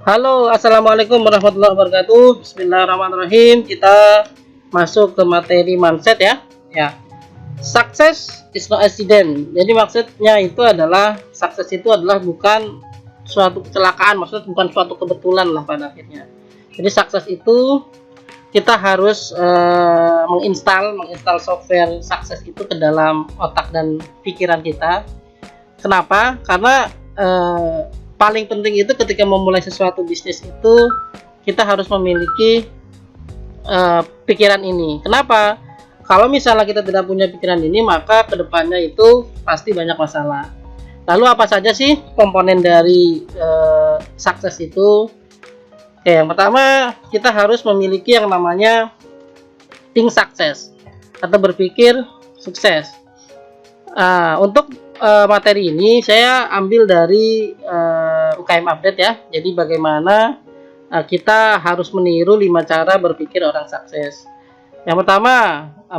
Halo, assalamualaikum warahmatullahi wabarakatuh. Bismillahirrahmanirrahim. Kita masuk ke materi mindset ya. Ya, success is no accident. Jadi maksudnya itu adalah sukses itu adalah bukan suatu kecelakaan, maksudnya bukan suatu kebetulan lah pada akhirnya. Jadi sukses itu kita harus menginstal software sukses itu ke dalam otak dan pikiran kita. Kenapa? Karena paling penting itu ketika memulai sesuatu bisnis itu kita harus memiliki pikiran ini. Kenapa? Kalau misalnya kita tidak punya pikiran ini, maka kedepannya itu pasti banyak masalah. Lalu apa saja sih komponen dari sukses itu? Oke, yang pertama kita harus memiliki yang namanya think success atau berpikir sukses. Untuk materi ini saya ambil dari UKM Update ya. Jadi bagaimana kita harus meniru 5 cara berpikir orang sukses. Yang pertama,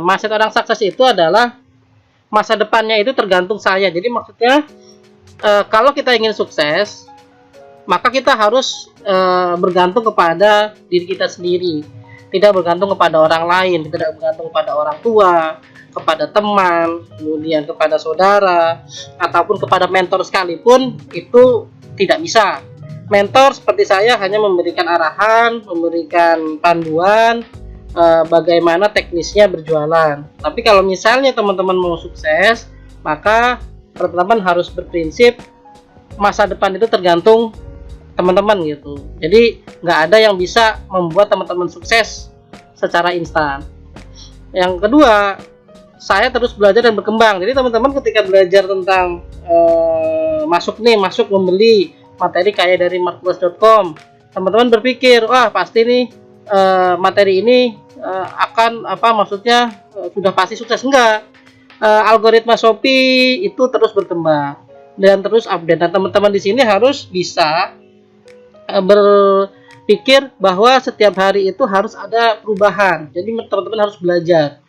mindset orang sukses itu adalah masa depannya itu tergantung saya. Jadi maksudnya kalau kita ingin sukses, maka kita harus bergantung kepada diri kita sendiri. Tidak bergantung kepada orang lain, tidak bergantung kepada orang tua, kepada teman, kemudian kepada saudara, ataupun kepada mentor sekalipun, itu tidak bisa. Mentor seperti saya hanya memberikan arahan, memberikan panduan bagaimana teknisnya berjualan. Tapi kalau misalnya teman-teman mau sukses, maka teman-teman harus berprinsip masa depan itu tergantung teman-teman gitu. Jadi nggak ada yang bisa membuat teman-teman sukses secara instan. Yang kedua, saya terus belajar dan berkembang. Jadi teman-teman ketika belajar tentang masuk membeli materi kayak dari marketplace.com, teman-teman berpikir, wah pasti nih materi ini akan maksudnya sudah pasti sukses. Enggak. Algoritma Shopee itu terus berkembang dan terus update. Dan teman-teman di sini harus bisa berpikir bahwa setiap hari itu harus ada perubahan. Jadi teman-teman harus belajar,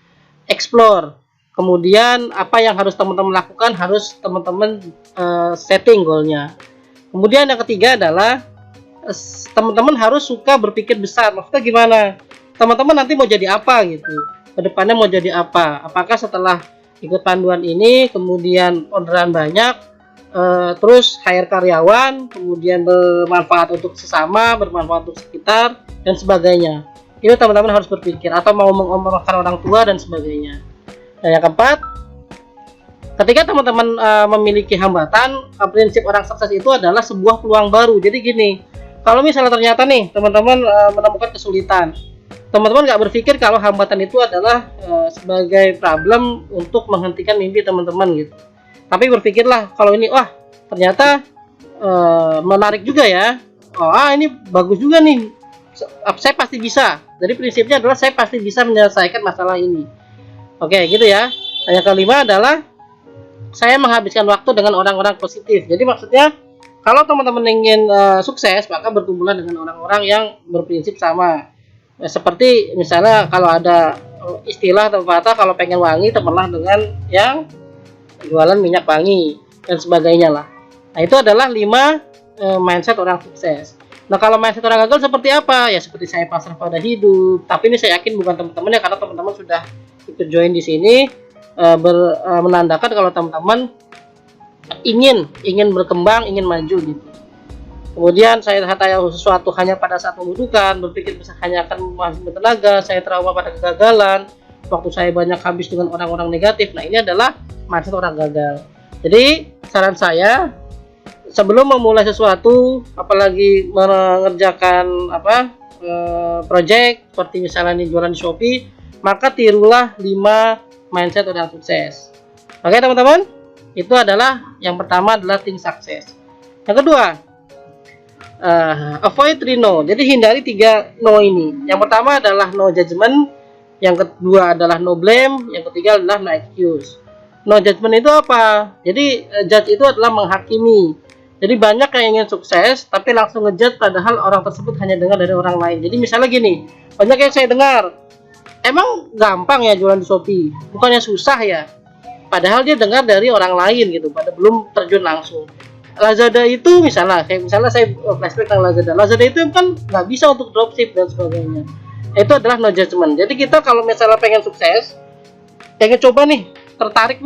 explore. Kemudian apa yang harus teman-teman lakukan, harus teman-teman setting goalnya. Kemudian yang ketiga adalah teman-teman harus suka berpikir besar. Maksudnya gimana? Teman-teman nanti mau jadi apa gitu, kedepannya mau jadi apa? Apakah setelah ikut panduan ini kemudian orderan banyak, terus hire karyawan, kemudian bermanfaat untuk sesama, bermanfaat untuk sekitar dan sebagainya? Itu teman-teman harus berpikir, atau mau mengomongkan orang tua dan sebagainya. Dan yang keempat, ketika teman-teman memiliki hambatan, prinsip orang sukses itu adalah sebuah peluang baru. Jadi gini, kalau misalnya ternyata nih teman-teman menemukan kesulitan, teman-teman nggak berpikir kalau hambatan itu adalah sebagai problem untuk menghentikan mimpi teman-teman gitu. Tapi berpikirlah kalau ini, wah ternyata menarik juga ya, ini bagus juga nih, saya pasti bisa. Jadi prinsipnya adalah saya pasti bisa menyelesaikan masalah ini. Oke gitu ya. Nah, yang kelima adalah saya menghabiskan waktu dengan orang-orang positif. Jadi maksudnya kalau teman-teman ingin sukses, maka berkumpulan dengan orang-orang yang berprinsip sama. Seperti misalnya kalau ada istilah atau kata, kalau pengen wangi temanlah dengan yang jualan minyak wangi dan sebagainya lah. Nah itu adalah 5 mindset orang sukses. Nah kalau mindset orang gagal seperti apa? Ya seperti saya pasrah pada hidup. Tapi ini saya yakin bukan teman-temannya, karena teman-teman sudah ikut join di sini, menandakan kalau teman-teman ingin berkembang, ingin maju gitu. Kemudian saya tahu sesuatu hanya pada saat membutuhkan, berpikir hanya akan menghabiskan tenaga, saya trauma pada kegagalan, waktu saya banyak habis dengan orang-orang negatif. Nah ini adalah mindset orang gagal. Jadi saran saya, sebelum memulai sesuatu, apalagi mengerjakan project seperti misalnya nih jualan di Shopee, maka tirulah 5 mindset orang sukses. Oke teman-teman, itu adalah yang pertama adalah think success. Yang kedua, avoid 3 no. Jadi hindari 3 no ini. Yang pertama adalah no judgment, yang kedua adalah no blame, yang ketiga adalah no excuse. No judgment itu apa? Jadi judge itu adalah menghakimi. Jadi banyak yang ingin sukses tapi langsung ngejudge, padahal orang tersebut hanya dengar dari orang lain. Jadi misalnya gini, banyak yang saya dengar, emang gampang ya jualan di Shopee, bukannya susah ya? Padahal dia dengar dari orang lain gitu, pada belum terjun langsung. Lazada itu misalnya saya flashback tentang Lazada. Lazada itu kan nggak bisa untuk dropship dan sebagainya. Itu adalah no judgment. Jadi kita kalau misalnya pengen sukses, pengen coba nih, tertarik,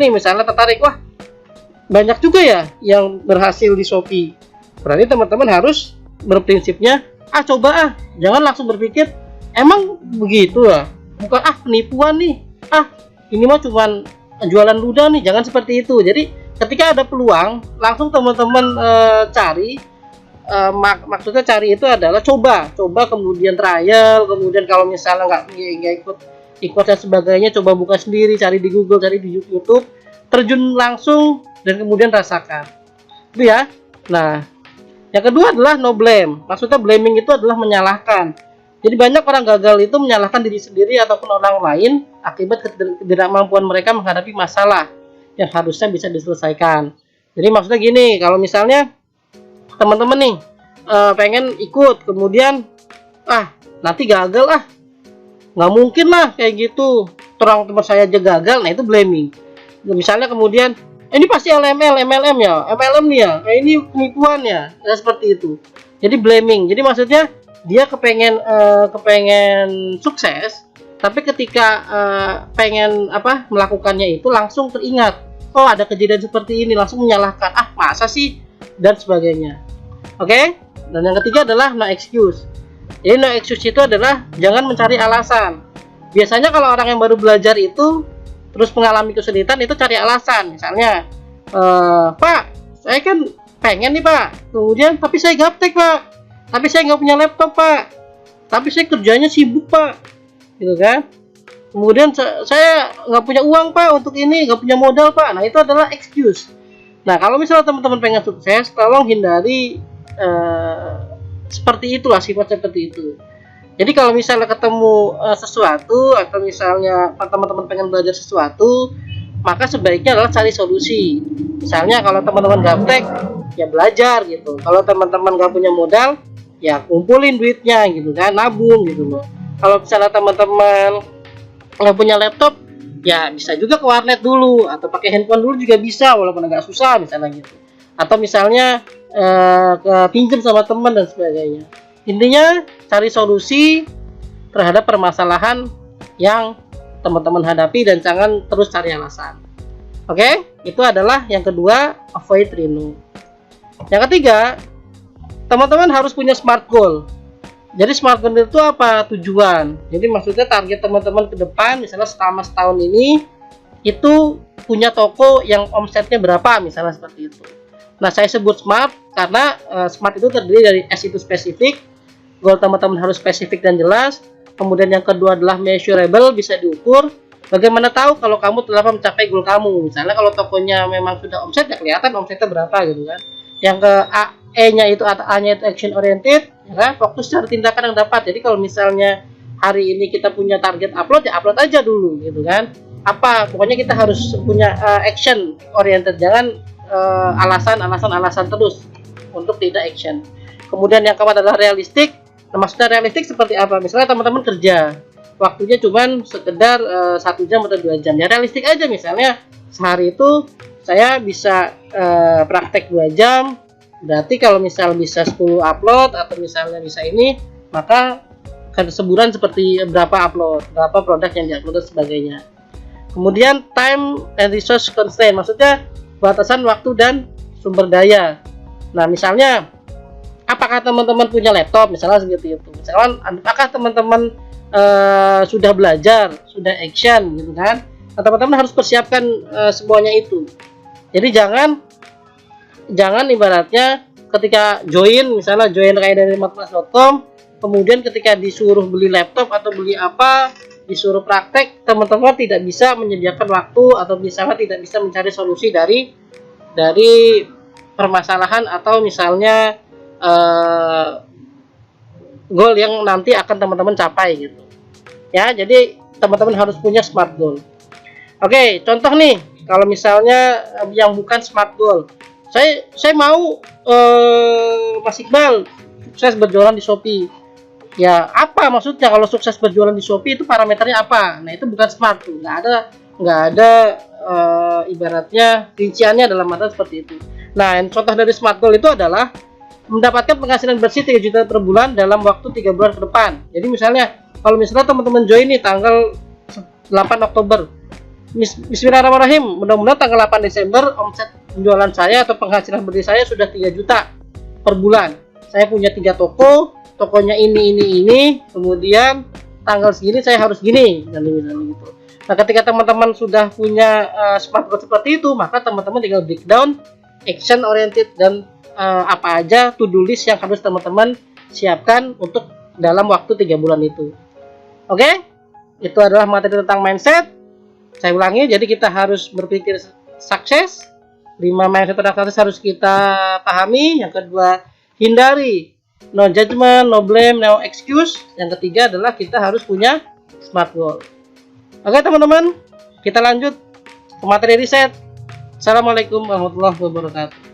wah banyak juga ya yang berhasil di Shopee. Berarti teman-teman harus berprinsipnya, coba jangan langsung berpikir emang begitu ya, bukan penipuan nih, ini mah cuman jualan ludah nih, jangan seperti itu. Jadi ketika ada peluang langsung teman-teman cari, maksudnya cari itu adalah coba kemudian trial, kemudian kalau misalnya nggak ikut dan sebagainya, coba buka sendiri, cari di Google, cari di YouTube, terjun langsung dan kemudian rasakan itu ya. Nah, yang kedua adalah no blame. Maksudnya blaming itu adalah menyalahkan. Jadi banyak orang gagal itu menyalahkan diri sendiri ataupun orang lain akibat ketidakmampuan mereka menghadapi masalah yang harusnya bisa diselesaikan. Jadi maksudnya gini, kalau misalnya teman-teman nih pengen ikut, kemudian nanti gagal, nggak mungkin lah kayak gitu, orang teman saya aja gagal, nah itu blaming. Misalnya kemudian ini pasti MLM nih ya, ini penipuan ya, seperti itu. Jadi blaming. Jadi maksudnya dia kepengen sukses, tapi ketika pengen melakukannya itu langsung teringat, ada kejadian seperti ini, langsung menyalahkan, masa sih, dan sebagainya. Oke? Dan yang ketiga adalah no excuse. Jadi no excuse itu adalah jangan mencari alasan. Biasanya kalau orang yang baru belajar itu terus mengalami kesulitan, itu cari alasan. Misalnya, Pak, saya kan pengen nih Pak, kemudian tapi saya gaptek Pak, tapi saya nggak punya laptop Pak, tapi saya kerjanya sibuk Pak, gitu kan. Kemudian saya nggak punya uang Pak untuk ini, nggak punya modal Pak. Nah itu adalah excuse. Nah kalau misalnya teman-teman pengen sukses, tolong hindari seperti itulah, sifat seperti itu. Jadi kalau misalnya ketemu sesuatu, atau misalnya teman-teman pengen belajar sesuatu, maka sebaiknya adalah cari solusi. Misalnya kalau teman-teman gaptek, ya belajar gitu. Kalau teman-teman nggak punya modal, ya kumpulin duitnya gitu kan, nabung gitu loh. Kalau misalnya teman-teman nggak punya laptop, ya bisa juga ke warnet dulu, atau pakai handphone dulu juga bisa, walaupun agak susah misalnya gitu. Atau misalnya ke pinjam sama teman dan sebagainya. Intinya cari solusi terhadap permasalahan yang teman-teman hadapi dan jangan terus cari alasan. Oke, itu adalah yang kedua, avoid reno. Yang ketiga, teman-teman harus punya smart goal. Jadi smart goal itu apa? Tujuan. Jadi maksudnya target teman-teman ke depan, misalnya selama setahun ini itu punya toko yang omsetnya berapa, misalnya seperti itu. Nah, saya sebut smart karena smart itu terdiri dari S itu spesifik, goal teman-teman harus spesifik dan jelas. Kemudian yang kedua adalah measurable, bisa diukur. Bagaimana tahu kalau kamu telah mencapai goal kamu? Misalnya kalau tokonya memang sudah omset, ya kelihatan omsetnya berapa gitu kan. Yang ke E-nya itu, A-nya itu action oriented, ya, fokus cari tindakan yang dapat. Jadi kalau misalnya hari ini kita punya target upload, ya upload aja dulu gitu kan. Pokoknya kita harus punya action oriented, jangan alasan terus untuk tidak action. Kemudian yang keempat adalah realistik. Nah, maksudnya realistik seperti apa? Misalnya teman-teman kerja, waktunya cuman sekedar 1 jam atau 2 jam. Ya realistik aja, misalnya sehari itu saya bisa praktek 2 jam. Berarti kalau misal bisa 10 upload atau misalnya bisa ini, maka sebulan seperti berapa upload, berapa produk yang diupload dan sebagainya. Kemudian time and resource constraint, maksudnya batasan waktu dan sumber daya. Nah, misalnya apakah teman-teman punya laptop, misalnya seperti itu. Misalkan apakah teman-teman sudah belajar, sudah action gitu kan. Nah, teman-teman harus persiapkan semuanya itu. Jadi jangan ibaratnya ketika misalnya join kayak dari marketplace.com, kemudian ketika disuruh beli laptop atau beli apa, disuruh praktek, teman-teman tidak bisa menyediakan waktu atau misalnya tidak bisa mencari solusi dari permasalahan atau misalnya goal yang nanti akan teman-teman capai gitu. Ya, jadi teman-teman harus punya smart goal. Oke, contoh nih, kalau misalnya yang bukan smart goal, saya mau Mas Iqbal sukses berjualan di Shopee. Ya, apa maksudnya kalau sukses berjualan di Shopee itu parameternya apa? Nah, itu bukan smart tuh. Nggak ada ibaratnya rinciannya dalam arti seperti itu. Nah, yang contoh dari smart goal itu adalah mendapatkan penghasilan bersih 3 juta per bulan dalam waktu 3 bulan ke depan. Jadi misalnya, kalau misalnya teman-teman join nih tanggal 8 Oktober. Bismillahirrahmanirrahim. Mudah-mudahan tanggal 8 Desember omset penjualan saya atau penghasilan bersih saya sudah 3 juta per bulan. Saya punya 3 toko, tokonya ini, kemudian tanggal segini saya harus gini, dan misalnya gitu. Nah, ketika teman-teman sudah punya smart goal seperti itu, maka teman-teman tinggal breakdown, action oriented, dan apa aja to-do list yang harus teman-teman siapkan untuk dalam waktu 3 bulan itu. Oke? Itu adalah materi tentang mindset. Saya ulangi, jadi kita harus berpikir sukses. 5 mindset tentang sukses harus kita pahami. Yang kedua, hindari no judgment, no blame, no excuse. Yang ketiga adalah kita harus punya smart goal. Oke teman-teman, kita lanjut ke materi riset. Assalamualaikum warahmatullahi wabarakatuh.